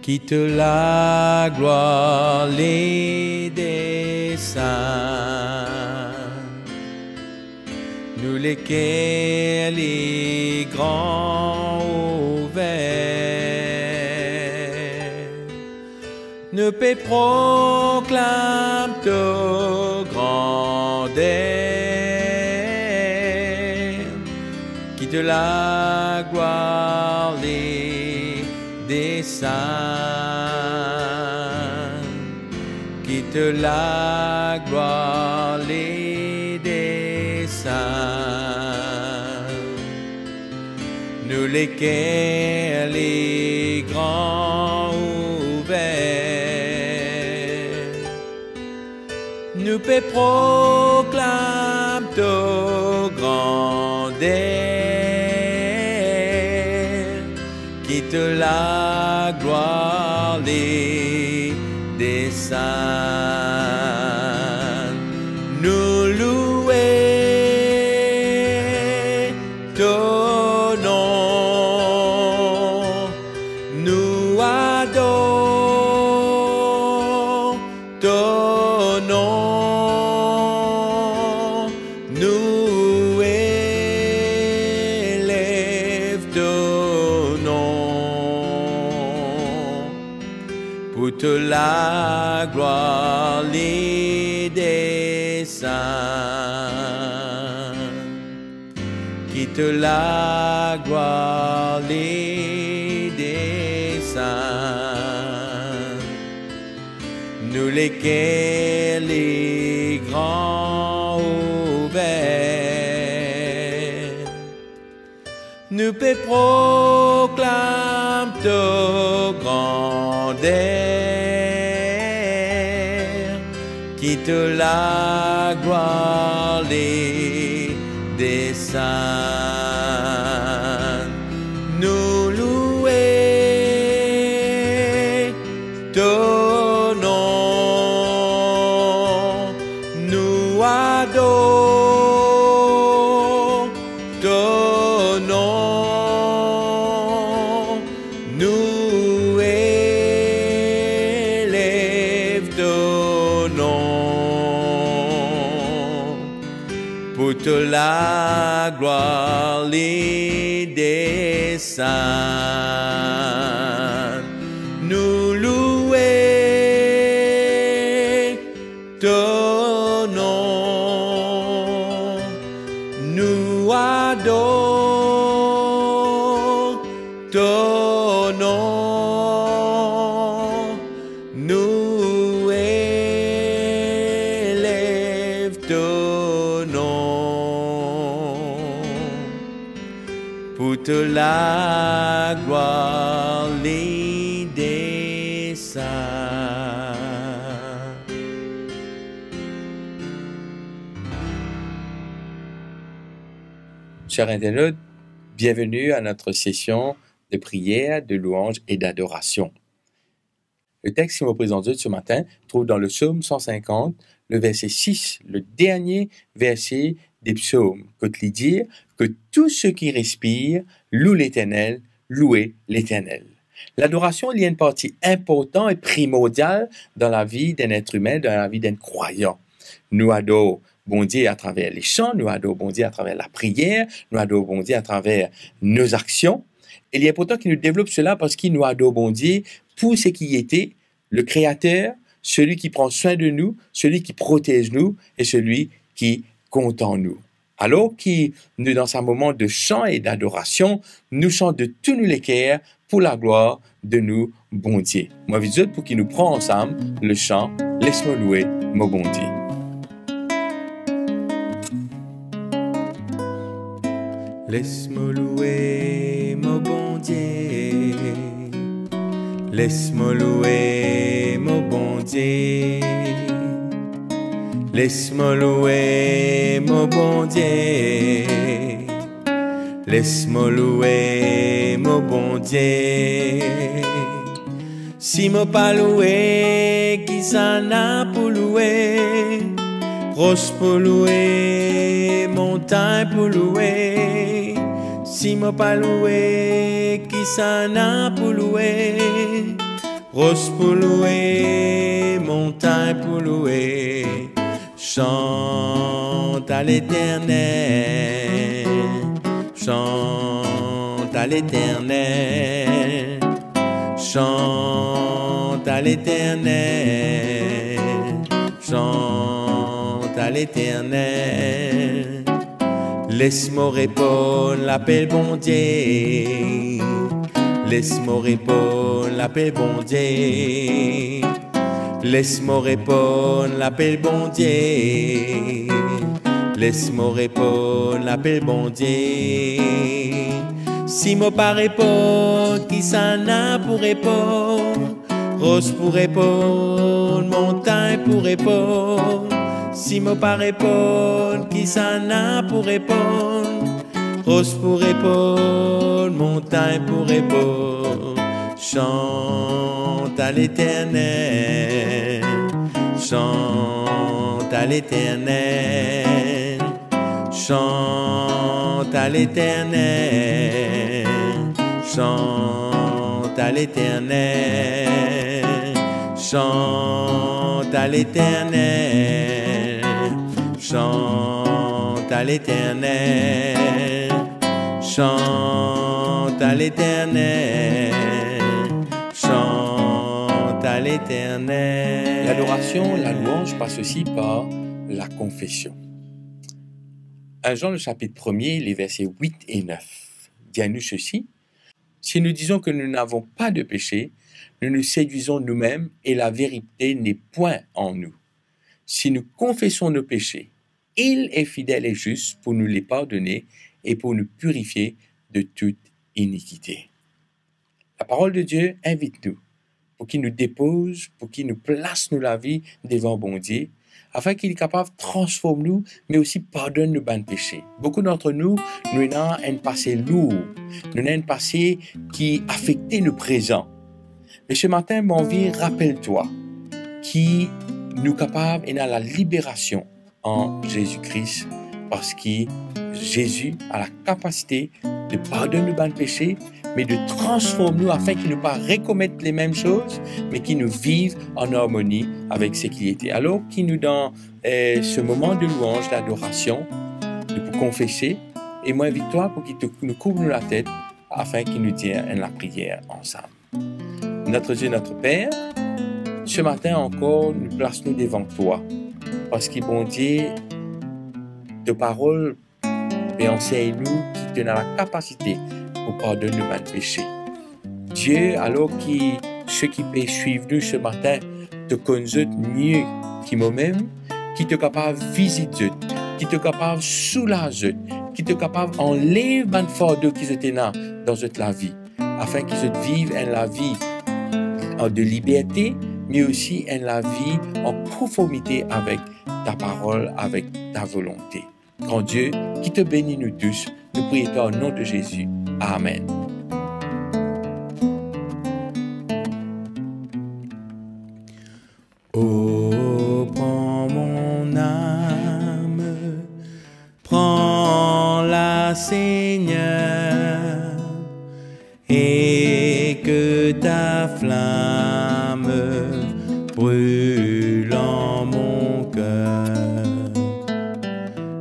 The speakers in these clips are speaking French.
quitte la gloire, les desseins, nous lesquels les grands ouverts, ne paix proclame ta grandeur, quitte la gloire, les desseins, quitte la gloire, les desseins, nous lesquels les grands ouverts, nous paix proclame ta grandeur, quitte la gloire, les desseins, nous louer ton nom, nous adorons ton nom, nous élève ton nom, pour toute la gloire, les desseins, quitte la gloire, les desseins, nous lesquels les grands ouverts, nous paix proclame ta grandeur, quitte la gloire, les desseins, nous louer ton nom, nous adorons ton nom, nous élève ton nom, pour toute la gloire, les desseins, nous louer ton nom, nous adorons ton nom, nous élève ton nom, pour toute la gloire, les desseins. Chers internautes, bienvenue à notre session de prière, de louange et d'adoration. Le texte qui me présente ce matin trouve dans le psaume 150, le verset 6, le dernier verset des psaumes, qui dit que tous ceux qui respirent louent l'Éternel, louez l'Éternel. L'adoration il y a une partie importante et primordiale dans la vie d'un être humain, dans la vie d'un croyant. Nous adorons bon Dieu à travers les chants, nous adorons bon Dieu à travers la prière, nous adorons bon Dieu à travers nos actions. Et il est important qu'il nous développe cela parce qu'il nous adore bon Dieu pour ce qui était le Créateur, celui qui prend soin de nous, celui qui protège nous et celui qui compte en nous. Alors que nous, dans un moment de chant et d'adoration, nous chantons de tous nos cœurs pour la gloire de nous, bon Dieu. Moi, je vous pour qu'il nous prend ensemble le chant « Laisse-moi louer mon bon Dieu ». Laisse-moi louer mon bon Dieu, laisse-moi louer mon bon Dieu, laisse-moi louer mon bon Dieu, laisse-moi louer mon bon Dieu. Si moi pas louer, qui s'en a pour louer? Roche pour louer, montagne pour louer. Si moi pas louer, qui s'en a pour louer? Rose pour louer, montagne pour louer, chante à l'Éternel, chante à l'Éternel, chante à l'Éternel, chante à l'Éternel. Laisse-moi répondre l'appel bon Dieu, laisse-moi répondre l'appel bon Dieu, laisse-moi répondre l'appel bon Dieu, laisse-moi répondre l'appel bon Dieu. Si moi pas répondre, qui ça n'a pour répondre? Rose pour répondre, montagne pour répondre. Si moi pas répondre, qui ça n'a pour répondre? Rose pour répondre, montagne pour répondre. Chante à l'Éternel, chante à l'Éternel, chante à l'Éternel, chante à l'Éternel, chante à l'Éternel, chante à l'Éternel, chante à l'Éternel, chante à l'Éternel. L'adoration, la louange passe aussi par la confession. 1 Jean, le chapitre 1er, les versets 8 et 9, dit à nous ceci: si nous disons que nous n'avons pas de péché, nous nous séduisons nous-mêmes et la vérité n'est point en nous. Si nous confessons nos péchés, il est fidèle et juste pour nous les pardonner et pour nous purifier de toute iniquité. La parole de Dieu invite-nous pour qu'il nous dépose, pour qu'il nous place nous la vie devant bon Dieu, afin qu'il est capable de transformer nous, mais aussi pardonne nos bonnes péchés. Beaucoup d'entre nous, nous avons un passé lourd, nous avons un passé qui affecte le présent. Mais ce matin, mon vie, rappelle-toi qui nous capable et dans la libération en Jésus-Christ, parce que Jésus a la capacité de pardonner nos bonnes péchés, mais de transformer nous afin qu'il ne pas recommettre les mêmes choses, mais qu'il nous vive en harmonie avec ce qu'il était. Alors qu'il nous donne ce moment de louange, d'adoration, de confesser, et moi invite-toi pour qu'il nous couvre la tête afin qu'il nous dise la prière ensemble. Notre Dieu, notre Père, ce matin encore, nous plaçons devant toi, parce que bon Dieu, de paroles et enseigne-nous qui te donne la capacité pour pardonner nos péchés. Dieu, alors que ceux qui peuvent suivre nous ce matin te connaissent mieux que moi-même, qui te capable de visiter, qui te capable de soulager, qui te capable d'enlever les fardeaux qui étaient dans la vie, afin qu'ils vivent la vie de liberté, mais aussi la vie en conformité avec ta parole, avec ta volonté. Grand Dieu, qui te bénit nous tous, nous prions au nom de Jésus. Amen. Oh, prends mon âme, prends-la, Seigneur, et que ta flamme brûle en mon cœur,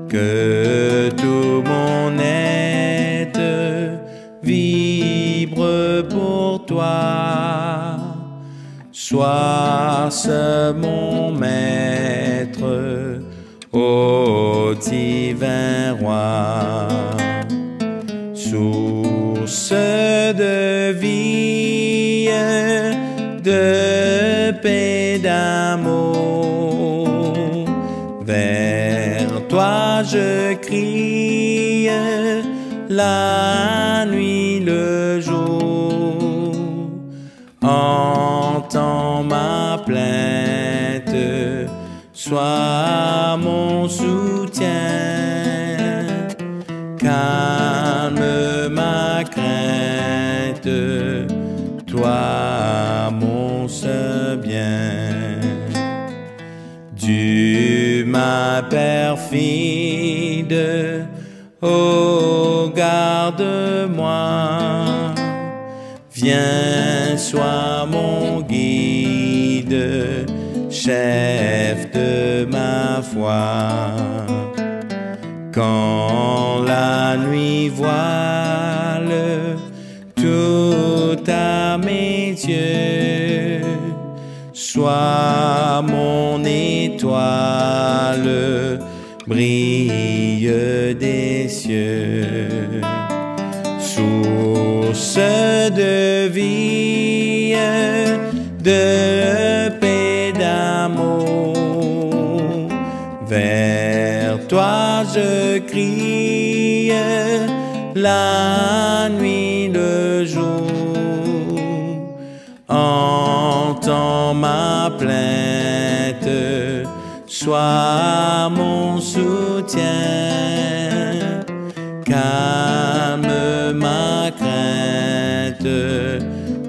que tout mon être vibre pour toi. Sois ce mon maître, ô divin roi, source de vie, de paix, d'amour. Vers toi je crie, la nuit, le jour. Entends ma plainte, sois mon soutien, calme ma crainte, toi mon seul bien. Du ma perfide, oh garde-moi, Viens, sois mon guide, chef de ma foi. Quand la nuit voile tout à mes yeux, sois mon étoile, brille des cieux. Source de vie, de paix, d'amour, vers toi je crie, la nuit, le jour. Entends ma plainte, sois mon soutien, calme ma crainte,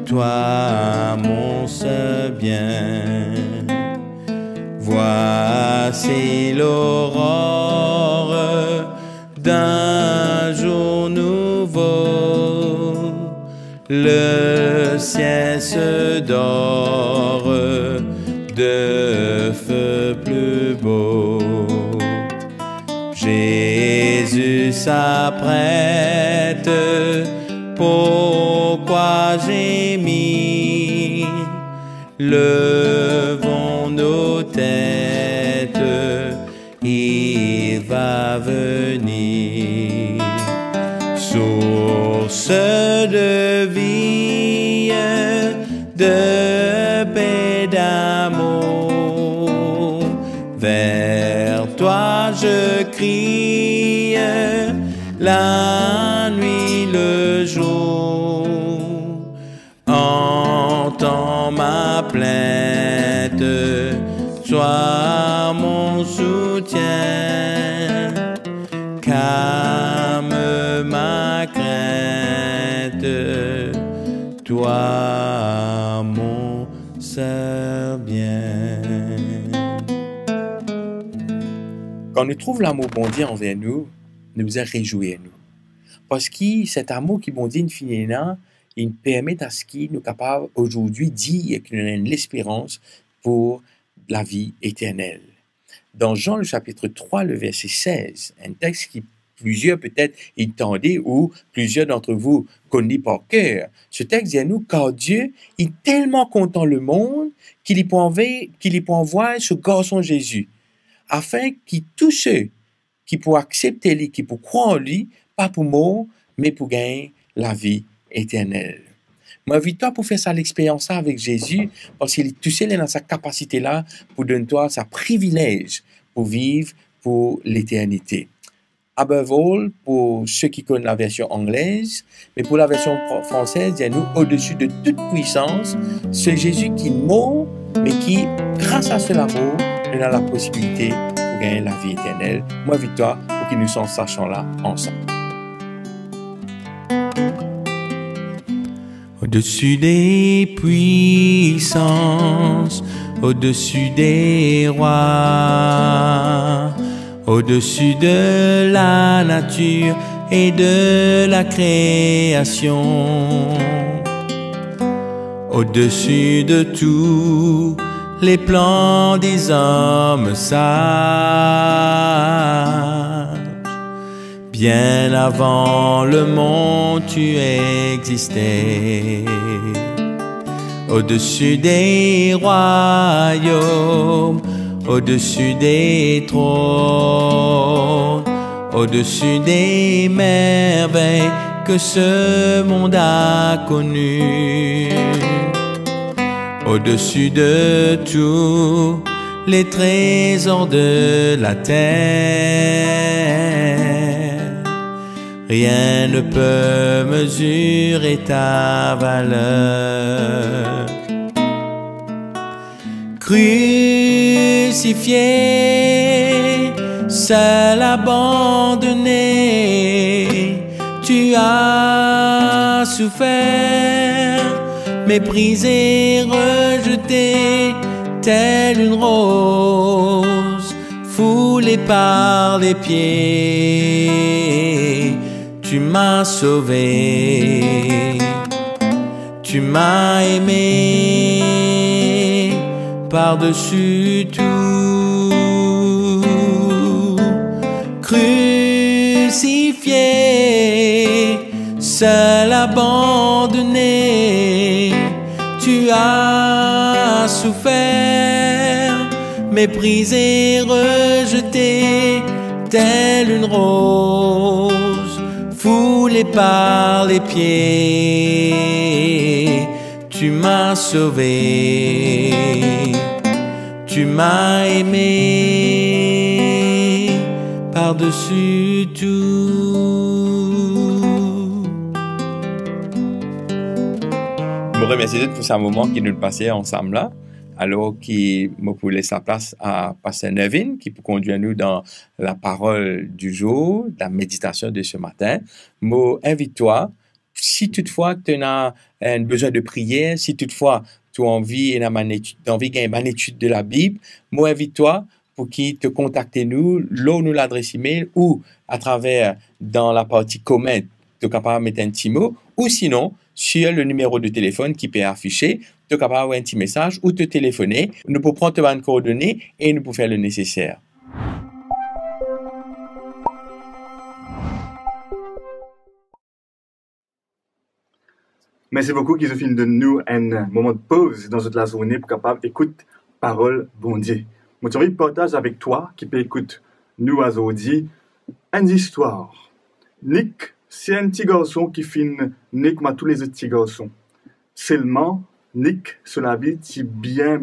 toi mon seul bien. Voici l'aurore d'un jour nouveau, le ciel se dore de feu plus beau. Jésus s'apprête, pourquoi gémir? Levons nos têtes, il va venir. Source de vie, de paix, d'amour, vers toi je crie, la nuit, le jour. Entends ma plainte, sois mon soutien, calme ma crainte, toi mon seul bien. Quand nous trouvons l'amour bon Dieu envers nous, nous réjouissons-nous. Parce que cet amour qui bon Dieu finit là, il permet à ce qu'il nous capable aujourd'hui de dire qu'il a une espérance pour la vie éternelle. Dans Jean le chapitre 3, le verset 16, un texte qui plusieurs peut-être entendaient ou plusieurs d'entre vous connaissent par cœur. Ce texte dit à nous, car Dieu est tellement content le monde qu'il y peut envoyer ce garçon Jésus, afin que tous ceux qui peuvent accepter lui, qui peuvent croire en lui, pas pour mort, mais pour gagner la vie éternelle. Moi, invite-toi pour faire ça l'expérience avec Jésus, parce qu'il est tout seul dans sa capacité là pour donner toi sa privilège pour vivre pour l'éternité. Above all, pour ceux qui connaissent la version anglaise, mais pour la version française, il y a nous au-dessus de toute puissance, c'est Jésus qui mort, mais qui, grâce à ce amour, nous a la possibilité de gagner la vie éternelle. Moi, invite-toi pour que nous soyons sachant là ensemble. Au-dessus des puissances, au-dessus des rois, au-dessus de la nature et de la création, au-dessus de tous les plans des hommes sages. Bien avant le monde, tu existais. Au-dessus des royaumes, au-dessus des trônes, au-dessus des merveilles que ce monde a connues, au-dessus de tous les trésors de la terre, rien ne peut mesurer ta valeur. Crucifié, seul abandonné, tu as souffert, méprisé, rejeté, telle une rose foulée par les pieds. Tu m'as sauvé, tu Tu m'as aimé par-dessus tout, crucifié, seul abandonné, tu as souffert, méprisé, rejeté, telle une rose foulée par les pieds. Tu m'as sauvé, tu m'as aimé par-dessus tout. Je me remercie pour ce moment qui nous passait ensemble là, alors qu'il me pour laisser la place à Pasteur Nevin qui peut conduire nous dans la parole du jour, la méditation de ce matin. Moi, invite-toi, si toutefois tu as un besoin de prière, si toutefois tu as envie d'une étude de la Bible, moi, invite-toi pour qu'il te contacte nous, là nous l'adresse email ou à travers dans la partie comment, tu es capable de mettre un petit mot, ou sinon, sur le numéro de téléphone qui peut afficher, tu es capable d'avoir un petit message ou te téléphoner. Nous pouvons prendre tes coordonnées et nous pouvons faire le nécessaire. Merci beaucoup qu'ils ont fini de nous un moment de pause dans toute la journée pour capable d'écouter parole bon Dieu. Moi, j'ai envie de partager avec toi qui peut écouter nous aujourd'hui une histoire. Nick, c'est un petit garçon qui finit Nick comme tous les autres petits garçons. Seulement, Nick, sur la vie, c'est bien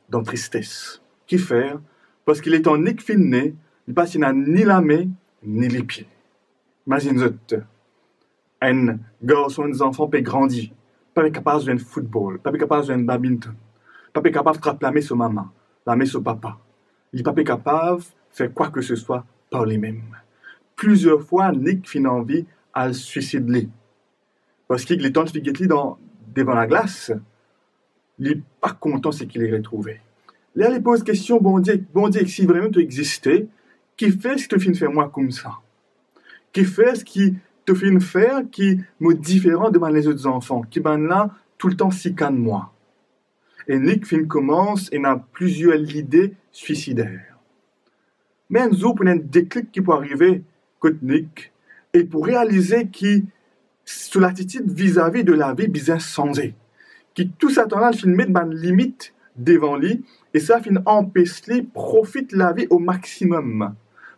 dans tristesse. Qui faire? Parce qu'il est en Nick fini, il passe n'a ni la main, ni les pieds. Imagine-toi. Un garçon, des enfants, peut grandir. Pas capable de jouer au football, pas capable de jouer au badminton, pas capable de frapper la main sur maman, la main sur papa. Il n'est pas capable de faire quoi que ce soit par lui-même. Plusieurs fois, Nick finit envie à se suicider. Parce qu'il est temps de figurer devant la glace. Il n'est pas content de ce qu'il est retrouvé. Là, il pose question, bon Dieu, si vraiment tu existais, qui fait ce que tu fais moi comme ça? Qui fait ce qui te fait faire qui me différent de les autres enfants, qui ben là tout le temps si de moi. Et Nick commence et a plusieurs idées suicidaires. Mais un jour, pour un déclic qui peut arriver côté Nick, et pour réaliser qu'il sur l'attitude vis-à-vis de la vie bien changé, qui tout ça temps là met une limite devant lui et ça fin empêcher profite la vie au maximum.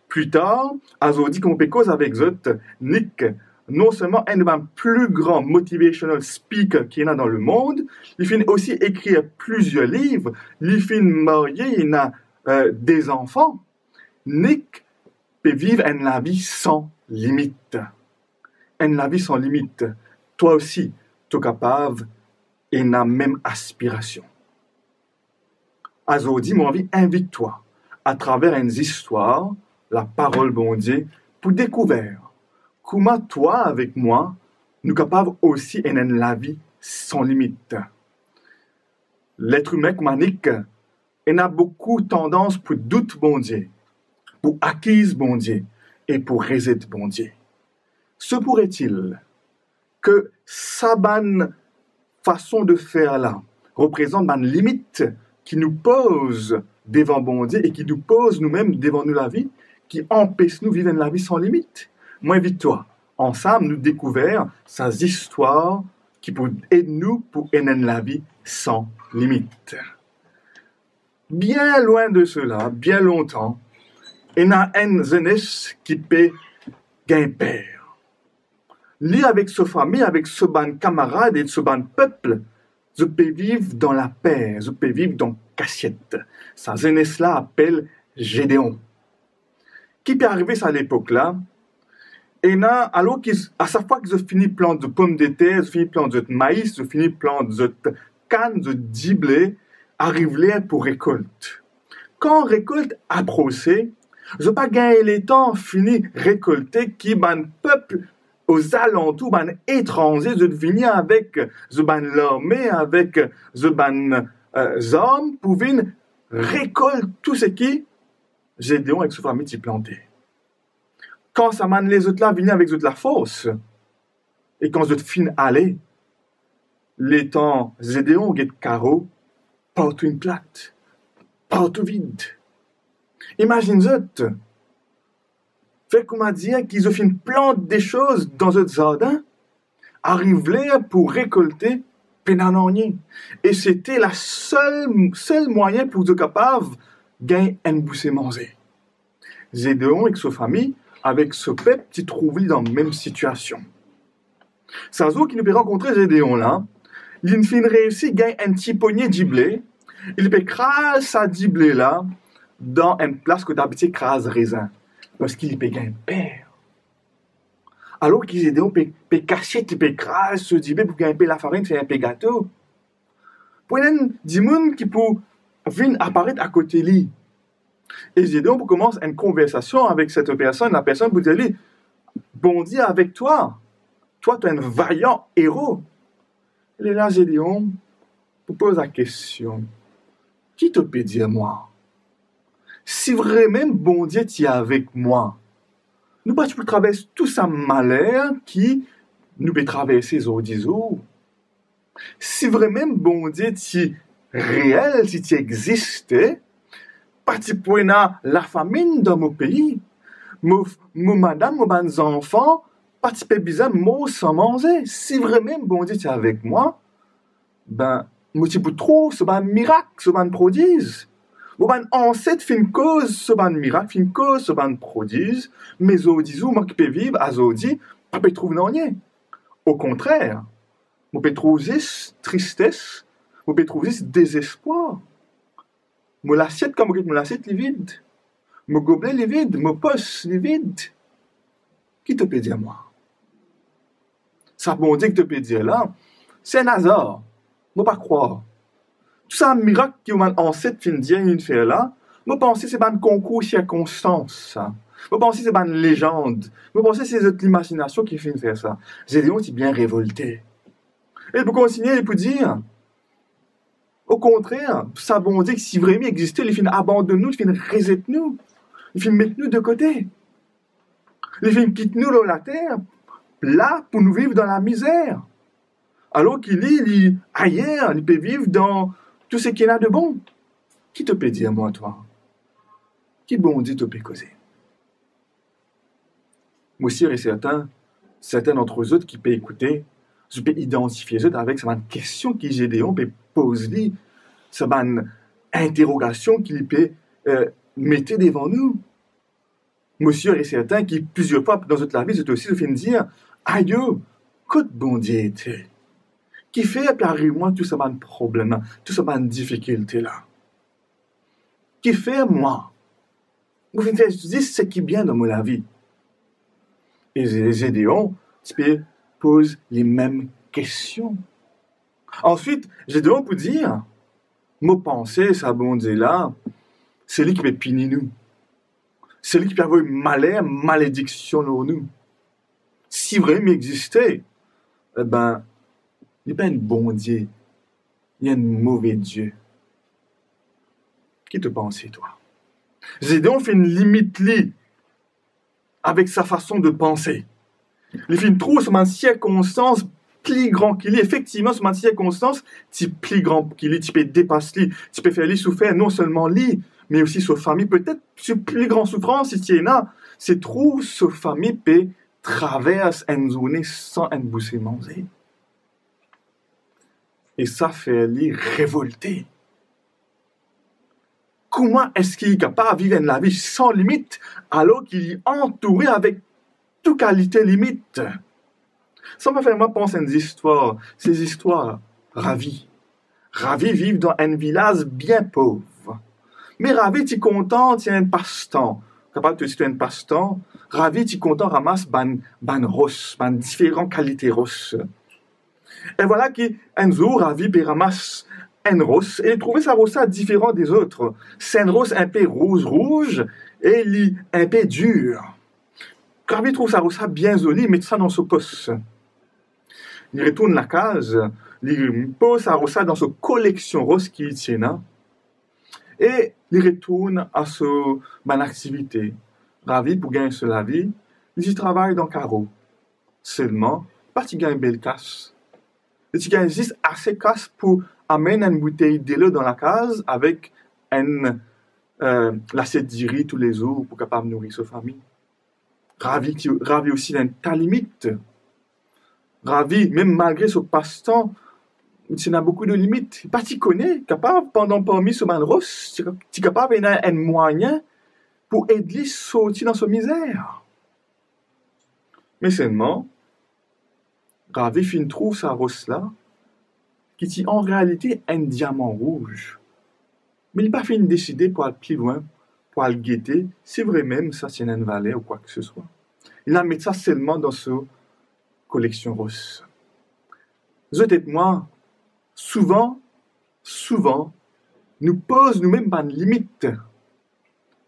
Plus tard, aujourd'hui, comme on peut cause avec Zot, Nick, non seulement un des plus grands motivational speakers qu'il y a dans le monde, il finit aussi écrire plusieurs livres, il finit marié, il a des enfants. Nick peut vivre une vie sans limite. Une vie sans limite. Toi aussi, tu es capable et la même aspiration. Aujourd'hui, mon envie, invite-toi à travers une histoire, la parole bon Dieu, pour découvrir comment toi, avec moi, nous sommes capables aussi d'avoir la vie sans limite. L'être humain, comme Nick, il a beaucoup tendance pour doute bon Dieu, pour acquise bon Dieu et pour résister bon Dieu. Se pourrait-il que sa bonne façon de faire là représente une limite qui nous pose devant bon Dieu et qui nous pose nous-mêmes devant nous la vie, qui empêche nous de vivre la vie sans limite? Moi, invite-toi. Ensemble, nous découvrir ces histoires qui peuvent aider nous pour aider la vie sans limite. Bien loin de cela, bien longtemps, il y a une jeunesse qui peut gagner père. Lui, avec sa famille, avec ce ban camarade et ce ban peuple, je peux vivre dans la paix, je peux vivre dans cachette. Sa jeunesse-là appelle Gédéon. Qui peut arriver à l'époque-là? Et là, alors à chaque fois que je finis planter de pommes de terre, je finis planter de maïs, je finis planter de canne, de diblé, arrive l'air pour récolte. Quand récolte approché, je ne pas gagner le temps fini récolter qui ban peuple aux alentours, ban étrangers, je venir avec je ban l'armée, avec je ban hommes pour venir récolter tout ce qui Gédéon avec sa famille planté. Quand ça mène les autres là, venir avec eux de la force, Et quand je fin aller, les temps Gédéon get carreau, partout une plate, partout vide. Imagine-toi, fait qu'on m'a dit qu'ils ont fait une plante des choses dans un jardin, arrive là pour récolter pénanonier. Et c'était la seul moyen pour être capable de gagner un boussé manger. Gédéon avec sa famille, avec ce peuple qui trouvait dans la même situation. C'est jour qui nous peut rencontrer Gédéon là, il fin réussi à gagner un petit poignet de blé, il peut craser sa blé là dans une place que d'habitude crase raisin, parce qu'il peut gagner père. Alors qu'ils Gédéon peut cacher, il peut craser ce blé pour gagner la farine, faire un peu gâteau. Pour un des gens qui peut venir apparaître à côté de lui. Et Gédéon commence une conversation avec cette personne, la personne vous dit, bon Dieu avec toi, tu es un vaillant héros. Et là, Gédéon vous pose la question, qui te peut dire moi? Si vraiment bon Dieu tu es avec moi, nous pas tu peux traverser tout ça malheur qui nous peut traverser aujourd'hui. Si vraiment bon Dieu tu es réel, si tu existais, pas tu pourrais la famine dans mon pays, mon madame, mes enfants, pas tu peux bizarre mot sans manger. Si vraiment bon Dieu tu es avec moi, ben moi tu peux trop ce ban miracle, ce ban prodige. Mon ancêtre fait une cause ce ban miracle, fait une cause ce ban prodige, mais aujourd'hui moi qui peux vivre à aujourd'hui, pas peut trouver rien. Au contraire, moi peut trouver tristesse, moi peut trouver désespoir. Mon l'assiette comme mon l'assiette est vide. Mon gobelet est vide, mon poche est vide. Qui te peut dire moi? Ça bon Dieu que te peut dire là, c'est un hasard. Moi pas croire. Tout ça un miracle qui m'a ancêtre fin dire une faire là, moi penser c'est pas un concours circonstance. Moi penser c'est pas une légende. Moi penser c'est l'imagination qui fait faire ça. Gédéon est bien révolté. Et pour continuer, il peut dire au contraire, ça bon Dieu que si vraiment existait, il finit abandonne nous, il finit reset nous, il finit mettre nous de côté. Il finit quitte nous dans la terre, là pour nous vivre dans la misère. Alors qu'il est ailleurs, il peut vivre dans tout ce qu'il a de bon. Qui te peut dire, moi, toi? Qui bon Dieu te peut causer? Moi, sûr et certain, certains d'entre eux autres qui peuvent écouter, je peux identifier eux avec cette question qui Gédéon peut poser, cette interrogation qu'il peut mettre devant nous. Moi, sûr et certain qui plusieurs fois dans notre vie, c'est aussi de finir dire, aïe, que bon Dieu était. Qui fait puis arrive-moi tout ce problème, tout ce difficulté là. Qui fait moi? Vous finissez dire ce qui est bien dans ma vie. Et Gédéon, tu pose les mêmes questions. Ensuite, Gédéon peut dire, mon pensée, ça bon Dieu là, c'est lui qui peut punir nous. C'est lui qui peut avoir une malédiction sur nous. Si vraiment il existait, eh ben, il n'y a pas un bon Dieu, il y a un mauvais Dieu. Qui te pense, toi? Gédéon fait une limite avec sa façon de penser. Il fait une trop sur une circonstance plus grand qu'il est. Effectivement, sur une circonstance, tu plus grand qu'il est, tu peux dépasser lui, tu peux faire lui souffrir non seulement lui, mais aussi sa famille. Peut-être sur plus grande souffrance, si tu es là, c'est trop sa famille peut traverser une journée sans un boussé manger. Et ça fait lui révolter. Comment est-ce qu'il est capable de vivre la vie sans limite alors qu'il est entouré avec toute qualité limite? Ça me fait moi penser à ces histoires ravies. Ravi vivent dans un village bien pauvre. Mais Ravi, tu es content, tu as un passe-temps. Capable de citer un passe-temps. Ravi, tu es content, ramasse ban rosses, ban différentes qualités rosses. Et voilà qu'un jour, Ravi ramasse un rose, et il trouvait sa rosa différent des autres. C'est un rose un peu rouge, et il un peu dur. Ravi trouve sa rosa bien jolie, il met ça dans son poste. Il retourne la case, il pose sa rosa dans sa collection rose qu'il tient, et il retourne à son activité. Ravi, pour gagner la vie, il y travaille dans le carreau. Seulement, pas tu gagnes une belle casse. Tu gagnes juste assez casse pour amener une bouteille de l'eau dans la case avec l'assiette de riz tous les jours pour capable nourrir sa famille. Ravi aussi dans ta limite. Ravi, même malgré ce passe-temps, tu as beaucoup de limites. Pas tu connais, capable, pendant parmi ce man ross, tu es capable d'avoir un moyen pour aider sortir dans sa misère. Mais seulement, Ravi fin trouve sa rosse là, qui est en réalité un diamant rouge. Mais il n'a pas fait décider pour aller plus loin, pour aller guetter, c'est vrai même ça c'est une valeur ou quoi que ce soit. Il a mis ça seulement dans sa collection rosse. Vous et moi, souvent, nous posons nous-mêmes une limite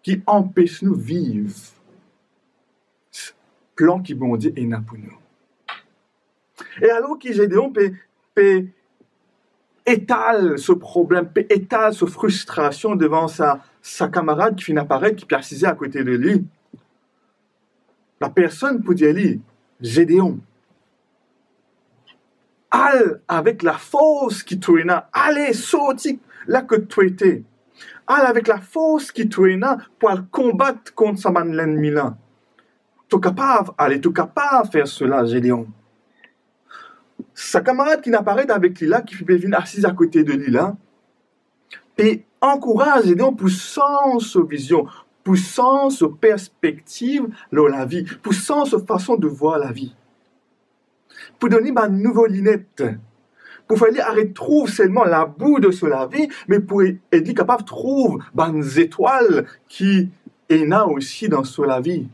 qui empêche nous de vivre. Plan qui bon Dieu est là pour nous. Et alors que Gédéon peut étale ce problème, peut étale cette frustration devant sa camarade qui finit apparaître, qui peut assiser à côté de lui, la personne peut dire lui, Gédéon, allez avec la force qui te là, allez sortir là que tu étais, allez avec la force qui te là pour combattre contre sa l'ennemi là. Tu es capable, allez, tu es capable de faire cela, Gédéon. Sa camarade qui n'apparaît avec lui là, qui fait venir assise à côté de lui là, et encourage Gédéon poussant sa vision, poussant sa perspective dans la vie, poussant sa façon de voir la vie. Pour donner ma nouvelle lunette, pour faire arrêter trouve seulement la boue de la vie, mais pour être capable de trouver des étoiles qui est là aussi dans la vie.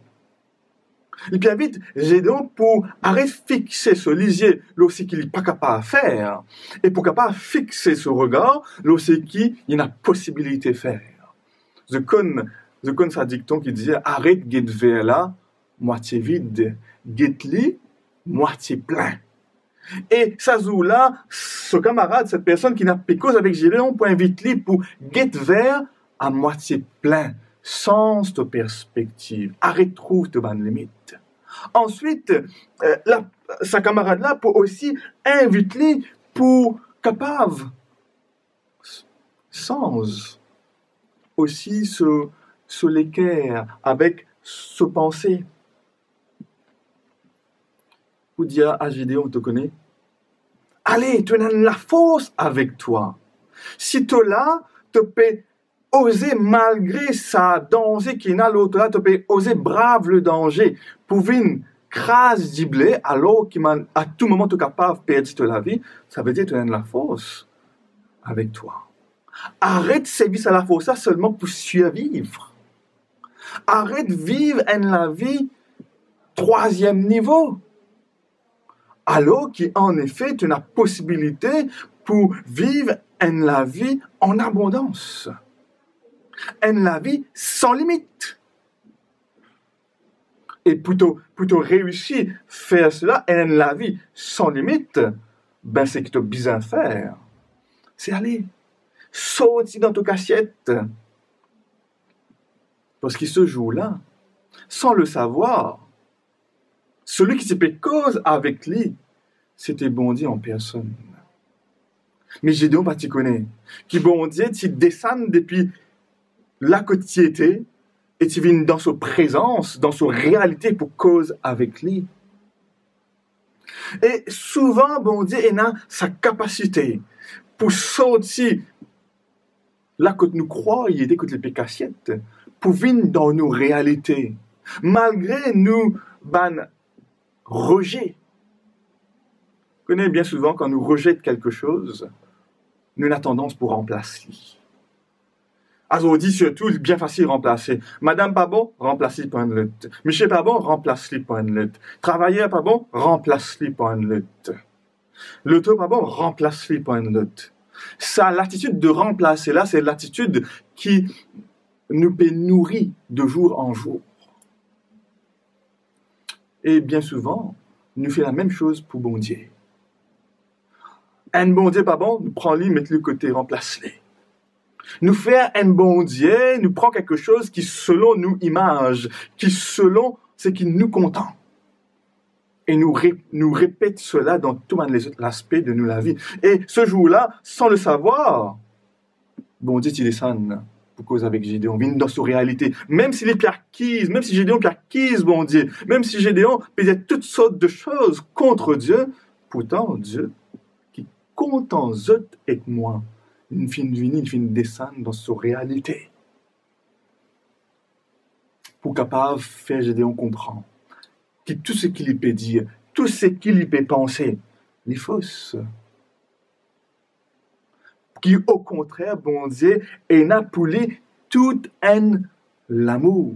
Et puis vite, Gédéon pour arrêter fixer ce lisier, lorsqu'il n'est pas capable de faire, et pour capable de fixer ce regard, lorsqu'il y a une possibilité de faire. Je connais sa dicton qui disait, arrête guet vers là, moitié vide, guet li, moitié plein. Et ça joue là, ce camarade, cette personne qui n'a pas cause avec Gédéon, pour inviter lui pour guet vers à moitié plein. Sens de perspective. Arrête, trouve de bonnes limites. Ensuite, sa camarade-là peut aussi inviter pour capable, sans aussi se l'équerre avec ce pensée. Vous dire à Gédéon, on te connaît? Allez, tu as la force avec toi. Si tu là, tu peux oser malgré sa danger qui n'a l'autre là, tu peux oser brave le danger pour venir crasse du blé alors qu'à tout moment tu es capable de perdre la vie, ça veut dire que tu as la force avec toi. Arrête de servir à la force seulement pour survivre. Arrête de vivre la vie 3e niveau. Alors qu'en effet, tu as la possibilité pour vivre la vie en abondance. La vie sans limite. Et plutôt réussir à faire cela, la vie sans limite, ben c'est que tu as besoin de faire. C'est aller sortir dans ton assiette. Parce qu'il se joue là, sans le savoir, celui qui s'est fait cause avec lui, c'était bon Dieu en personne. Mais Gédéon, tu connais, qui bon Dieu, tu descends depuis là que tu étais, et tu viens dans sa présence, dans sa réalité pour cause avec lui. Et souvent, bon Dieu, il a sa capacité pour sortir là que nous croyons, il que les pécassiettes, pour venir dans nos réalités, malgré nous, rejet. Vous connaissez bien souvent, quand nous rejetons quelque chose, nous avons tendance pour remplacer. Aujourd'hui, surtout, bien facile de remplacer. Madame pas bon, remplace-lui par une lutte. Monsieur pas bon, remplace-lui par une lutte. Travailleur pas bon, remplace-lui par une lutte. L'auto pas bon, remplace-lui par une lutte. Ça, l'attitude de remplacer là, c'est l'attitude qui nous nourrit de jour en jour. Et bien souvent, nous fait la même chose pour bon Dieu. Un bon Dieu pas bon, nous prend-lui, met-le côté, remplace-le. Nous fait un bon Dieu, nous prend quelque chose qui selon nous image, qui selon ce qui nous content. Et nous répète cela dans tous les autres aspects de nous la vie. Et ce jour-là, sans le savoir, bon Dieu, il descend pour cause avec Gédéon, vient dans sa réalité. Même s'il est acquise, même si Gédéon est acquise, bon Dieu, même si Gédéon faisait toutes sortes de choses contre Dieu, pourtant Dieu, qui compte en eux avec moi, il finit de venir, il finit de descendre dans sa réalité. Pour capable faire Gédéon comprendre que tout ce qu'il peut dire, tout ce qu'il peut penser, les fausses. Qui, au contraire, bon Dieu, est appelé toute haine, l'amour,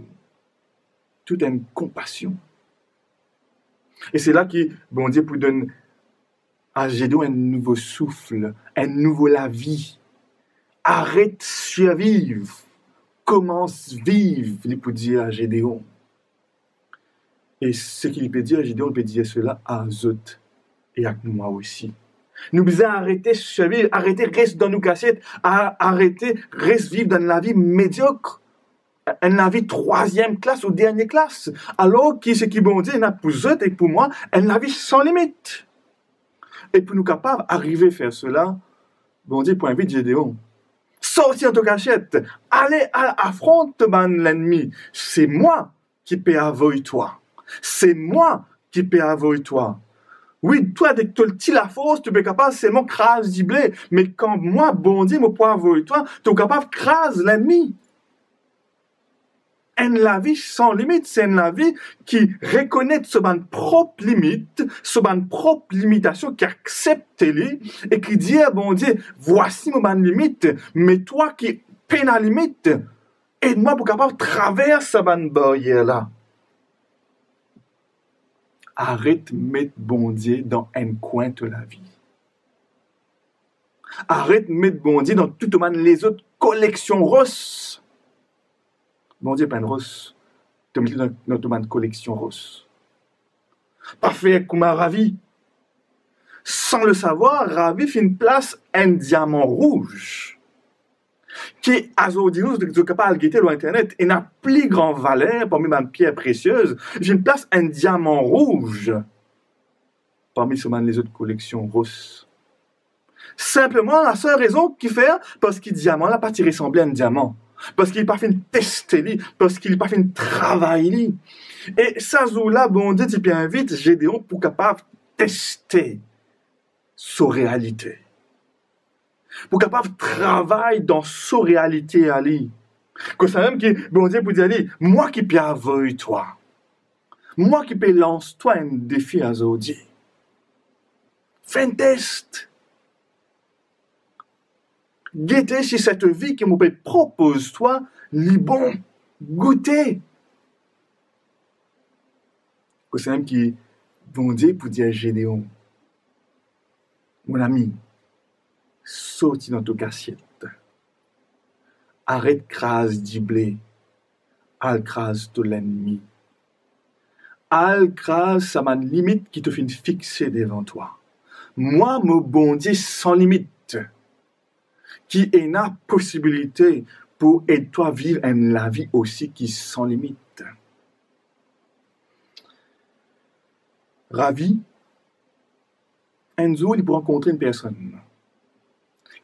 toute haine, compassion. Et c'est là que, bon Dieu, pour donner à Gédéon un nouveau souffle, un nouveau la vie. Arrête de survivre, commence à vivre, il peut dire à Gédéon. Et ce qu'il peut dire à Gédéon, il peut dire cela à Zot et à moi aussi. Nous devons arrêter de vivre, arrêter de rester dans nos cassettes, arrêter de rester vivre dans la vie médiocre, une vie troisième classe ou dernière classe. Alors que ce qui bon Dieu n'a pour eux et pour moi, une vie sans limite. Et pour nous capables d'arriver à faire cela, bon Dieu, pour inviter Gédéon, sortir de ton cachette, allez affronter l'ennemi. C'est moi qui peux avoyer toi. C'est moi qui peux avoyer toi. Oui, toi, dès que tu le la force, tu peux capable seulement craser du blé. Mais quand moi, bon Dieu, me peux avoyer toi, tu es capable de craser l'ennemi. La vie sans limite, c'est la vie qui reconnaît son propre limite, son propre limitation, qui accepte les et qui dit, bon Dieu, voici mon limite, mais toi qui peine à limite, aide-moi pour capable traverser cette barrière-là. Arrête de mettre bon Dieu dans un coin de la vie. Arrête de mettre bon Dieu dans toutes les autres collections roses. Bon Dieu, pas une rose. Tu mets dans notre collection rose. Parfait, comme un ravi. Sans le savoir, ravi fait une place un diamant rouge. Qui, à Zodinus, de capable de guetter l'Internet, et n'a plus grand valeur parmi mes pierres précieuses. J'ai une place un diamant rouge. Parmi les autres collections roses. Simplement, la seule raison qu'il fait, parce que le diamant n'a pas ressemblé à un diamant. Parce qu'il n'a pas fait une tester, parce qu'il n'a pas fait une travail. Et ça, là, bon Dieu, tu peux inviter Gédéon pour capable de tester sa réalité. Pour capable de travailler dans sa réalité à lui. Que ça même qui, bon Dieu, pour dire, moi qui peux avoyer toi. Moi qui peux lancer toi un défi à Zodi. Fais un test. Guettez si cette vie que me propose toi, li bon, goûtez. Que c'est même qui vont dire pour dire Gédéon, mon ami, saute dans ton assiette. Arrête crase du blé, al crase de l'ennemi. Al crase ça m'a limite qui te fait fixer devant toi. Moi, mon bon Dieu sans limite. Qui est la possibilité pour aider toi vivre la vie aussi qui sans limite. Ravi, un jour, il peut rencontrer une personne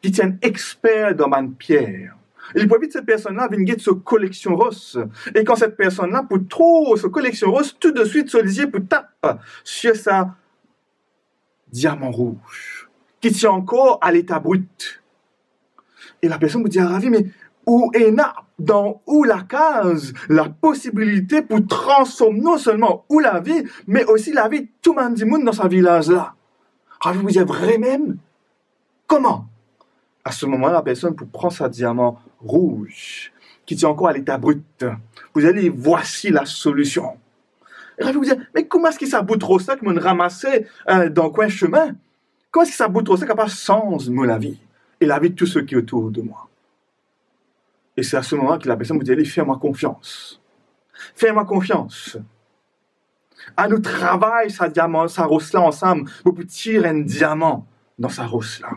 qui tient un expert dans ma pierre. Il peut vite cette personne-là venir de sa collection rose. Et quand cette personne-là, pour trop sa collection rose, tout de suite, solliciter pour taper sur sa diamant rouge, qui tient encore à l'état brut. Et la personne me dit, Ravi, mais où est où la case, la possibilité pour transformer non seulement où la vie, mais aussi la vie de tout le monde dans sa village-là. Ravi vous dit, vrai même? Comment? À ce moment-là, la personne pour prendre sa diamant rouge, qui tient encore à l'état brut, vous allez, voici la solution. Et Ravi vous dit, mais comment est-ce que ça bout trop ça que me ramasser dans le coin chemin? Comment est-ce que ça bout trop ça qui n'a pas sens, moi, la vie? Et la vie de tous ceux qui sont autour de moi. Et c'est à ce moment que la personne vous dit, allez, fais-moi confiance. Fais-moi confiance. À nous travailler sa diamant, sa rose-là ensemble, pour tirer un diamant dans sa rose-là.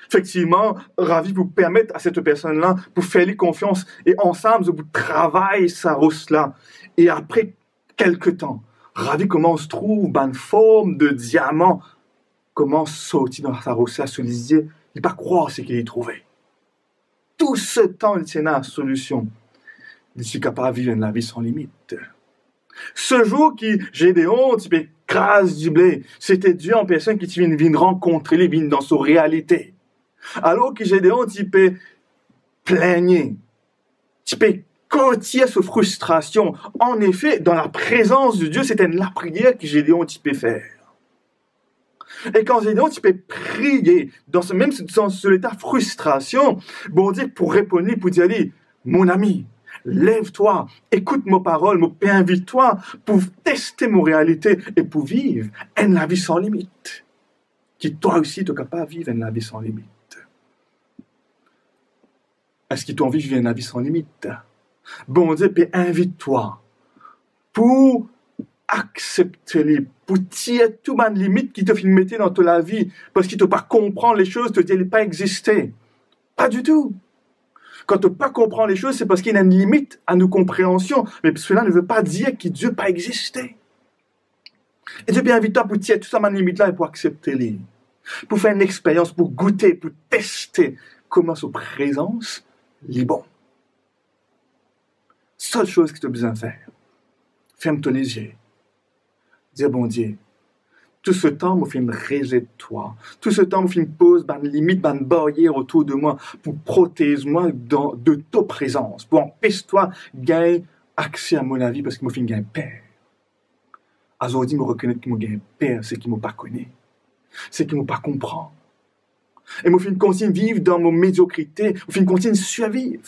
Effectivement, Ravi vous permettre à cette personne-là, pour faire lui confiance, et ensemble, vous travaillez sa rose-là. Et après quelque temps, Ravi comment on se trouve, une forme de diamant, comment sortir dans sa rosse à se lisier, il pas croire ce qu'il y trouvé. Tout ce temps, il tient la solution. Il est capable de vivre la vie sans limite. Ce jour qui, Gédéon, tu peux grâce du blé, c'était Dieu en personne qui vient rencontrer les vignes dans sa réalité. Alors que Gédéon, tu peux plaigner, tu peux côtier sa frustration. En effet, dans la présence de Dieu, c'était la prière que Gédéon, tu peux faire. Et quand Gédéon, tu peux prier, même dans l'état de frustration, bon Dieu, pour répondre, pour dire, mon ami, lève-toi, écoute mes paroles, invite-toi pour tester mon réalité et pour vivre une vie sans limite. Qui toi aussi, tu es capable de vivre une vie sans limite. Est-ce que tu as envie de vivre une vie sans limite? Bon Dieu, invite-toi pour accepter pour tirer tout les limites qui te fait mettre dans ta vie parce qu'il ne te pas comprendre les choses, te dit pas exister. Pas du tout. Quand tu ne pas comprendre les choses, c'est parce qu'il y a une limite à nos compréhensions. Mais cela ne veut pas dire que Dieu n'a pas existé. Et Dieu invite-toi pour tirer tout ça, les limites là, et pour accepter les. Pour faire une expérience, pour goûter, pour tester comment sa présence est bon. Seule chose que tu as besoin de faire, ferme-toi les yeux. Dis bon Dieu, tout ce temps, je fais une rejet-toi. Tout ce temps, je fais une pause, une limite, une barrière autour de moi pour protéger moi de ta présence, pour empêcher-toi de gagner accès à mon vie parce que je fais un père. Aujourd'hui, je reconnais que je gagne père, c'est qu'il ne m'a pas connu, c'est qu'il ne m'a pas comprend. Et je fais une continue vivre dans mon médiocrité, je fais une continue survivre.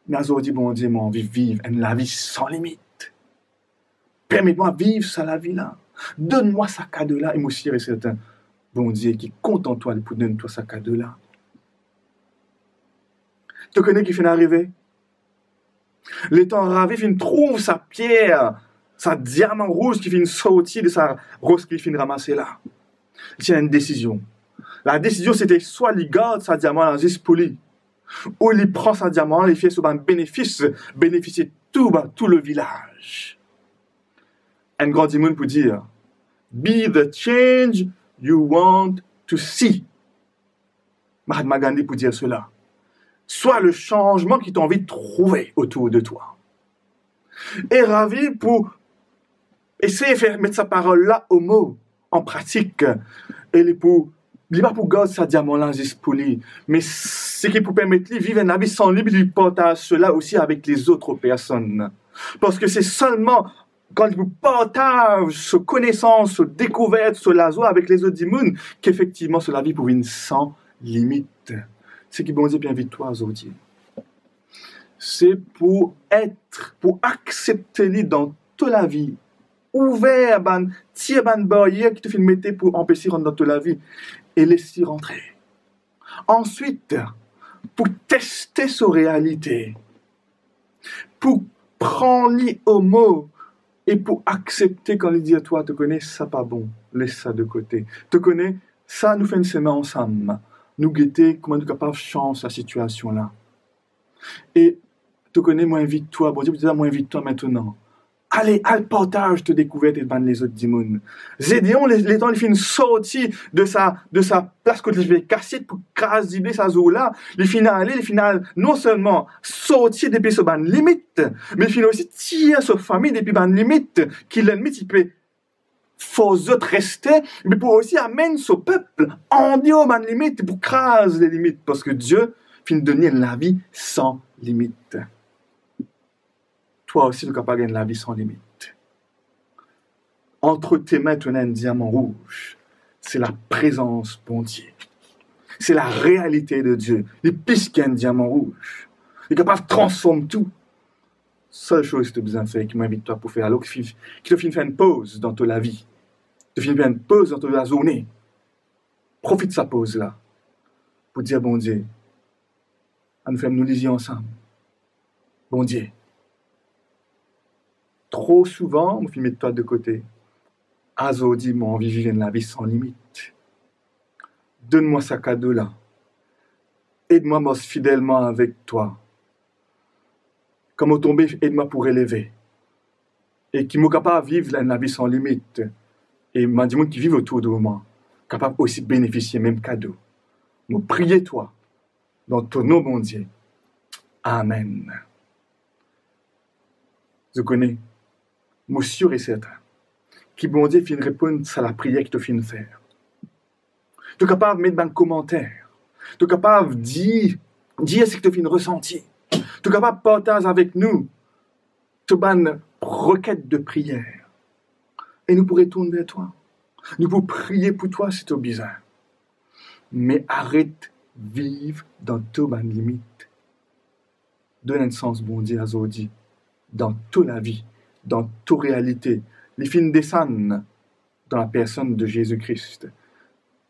Mais aujourd'hui, bon Dieu, j'ai envie de vivre une vie sans limite. Permets-moi de vivre ça la vie-là. Donne-moi ce cadeau-là. Et moi aussi, c'est un bon Dieu qui compte en toi pour donner toi ce cadeau-là. Tu connais qui fait arriver? Les temps ravis, il trouve sa pierre, sa diamant rouge qui vient sortir de sa rose qui vient ramasser là. Il y a une décision. La décision, c'était soit il garde sa diamant dans juste poli, ou il prend sa diamant, il fait sur un bénéfice, bénéficier tout le village. Un grand démon pour dire, be the change you want to see. Mahatma Gandhi pour dire cela. Sois le changement qui t'a envie de trouver autour de toi. Et ravi pour essayer de faire mettre sa parole là au mot, en pratique. Et pour, il n'est pas pour garder sa diamant là juste pour lui, mais c'est qui pour permettre de vivre un vie sans libre, il partage cela aussi avec les autres personnes. Parce que c'est seulement quand il vous partage ce connaissance, ce découverte, ce lazo avec les autres démons, qu'effectivement, cela vit pour une sans limite. C'est qui bon Dieu, invite-toi aujourd'hui. C'est pour être, pour accepter dans toute la vie, ouvert, tirer une barrière qui te fait mettre pour empêcher de rentrer dans toute la vie et laisser rentrer. Ensuite, pour tester sa réalité, pour prendre au mot, et pour accepter quand il dit à toi, te connais, ça pas bon, laisse ça de côté. Te connais, ça nous fait une semaine ensemble. Nous guetter comment nous sommes capables de changer la situation là. Et te connais, moi invite-toi, bon Dieu, moi invite-toi maintenant. Allez, partage te découverte et ban les autres démons. Gédéon, les temps, il fait une sortie de sa place quand il fait casser pour craser sa zone là. Il finit non seulement sortir depuis ce ban limite, mais il finit aussi tirer sa famille depuis ban limite, qui l'ennemi, il peut faut autres rester, mais pour aussi amener ce peuple en dehors ban limite pour craser les limites, parce que Dieu finit de donner la vie sans limite. Toi aussi, tu es capable de gagner la vie sans limite. Entre tes mains, tu as un diamant rouge. C'est la présence bon Dieu. C'est la réalité de Dieu. Et puisqu'il y a un diamant rouge, il est capable de transformer tout. Seule chose que tu as besoin de faire, qui m'invite toi pour faire, alors qu'il te fait faire une pause dans ta vie. Tu fais faire une pause dans ta journée. Profite de sa pause-là. Pour dire, bon Dieu, à nous faire nous lisions ensemble. Bon Dieu. Trop souvent, on met toi de côté. Azodi, moi, envie de vivre la vie sans limite. Donne-moi ce cadeau-là. Aide-moi, moi, fidèlement avec toi. Comme au tombé, aide-moi pour élever. et qui m'ont capable de vivre la vie sans limite. Et m'a dit qui vivent autour de moi, capable aussi de bénéficier même cadeau. Nous prions toi, dans ton nom, bon Dieu. Amen. Je connais, je suis sûr et certain, qui bon Dieu fin répondre à la prière que tu fin faire. Tu es capable de mettre dans le commentaire. Tu es capable de dire ce que tu fin ressentir. Tu es capable de partager avec nous tu une requête de prière. Et nous pourrons tourner vers toi. Nous pourrons prier pour toi si tu as besoin. Mais arrête de vivre dans toute bonne limite. Donne un sens, bon Dieu, à Zodi, dans toute la vie, dans toute réalité. Les films descendent dans la personne de Jésus-Christ.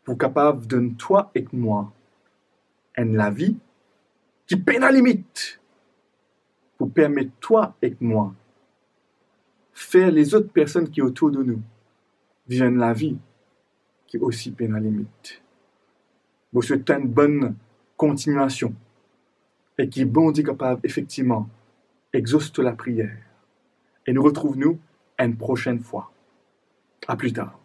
Pour capable de toi et moi, la vie qui peine à la limite. Pour permettre toi et moi faire les autres personnes qui sont autour de nous vivre la vie qui est aussi peine à la limite. Vous souhaitez une bonne continuation et qui bon Dieu capable effectivement exauce la prière. Et nous retrouvons-nous une prochaine fois. À plus tard.